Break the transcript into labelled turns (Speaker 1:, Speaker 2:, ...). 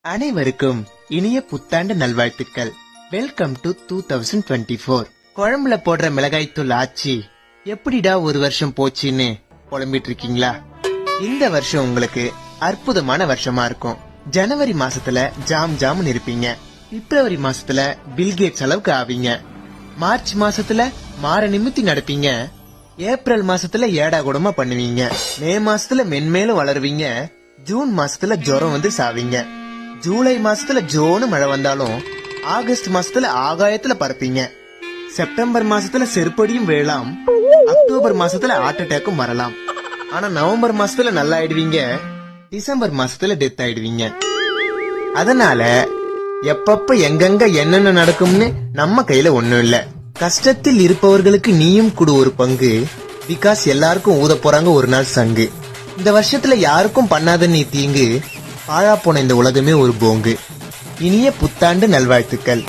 Speaker 1: அனைவருக்கும் இனிய புத்தாண்டு நல்வாழ்த்துக்கள். Welcome to 2024. குழம்புல போடுற மிளகாய்த்தூள் ஆச்சி எப்படிடா ஒரு வருஷம் போச்சுன்னு புலம்பிட்டு இருக்கீங்களா? இந்த வருஷம் உங்களுக்கு அற்புதமான வருஷமா இருக்கும். ஜனவரி மாசத்துல ஜாம் ஜாம்னு இருப்பீங்க. பிப்ரவரி மாசத்துல பில்கேட்ஸ் அளவுக்கு ஆவீங்க. மார்ச் மாசத்துல மாற நிமித்தி நடப்பீங்க. ஏப்ரல் மாசத்துல ஏடா கூடமா பண்ணுவீங்க. மே மாசத்துல மென்மேலும் வளருவீங்க. ஜூன் மாசத்துல ஜுரம் வந்து சாவீங்க. ஜூலை மாசத்துல ஜோனு மழை வந்தாலும் ஆகஸ்ட் மாசத்துல ஆகாயத்துல பறப்பீங்க. செப்டம்பர் மாசத்துல செருப்படியும் வேளாம். அக்டோபர் மாசத்துல ஹார்ட் அட்டாக்கும் வரலாம். ஆனா நவம்பர் மாசத்துல நல்லா ஆயிடுவீங்க. டிசம்பர் மாசத்துல டெத் ஆயிடுவீங்க. அதனால எப்பப்ப எங்கெங்க என்னென்ன நடக்கும்னு நம்ம கையில ஒண்ணும் இல்ல. கஷ்டத்தில் இருப்பவர்களுக்கு நீயும் கொடு ஒரு பங்கு. பிகாஸ் எல்லாருக்கும் ஊத போறாங்க ஒரு நாள் சங்கு. இந்த வருஷத்துல யாருக்கும் பண்ணாத நீ தீங்கு. பாழா போன இந்த உலகமே ஒரு போங்கு. இனிய புத்தாண்டு நல்வாழ்த்துக்கள்.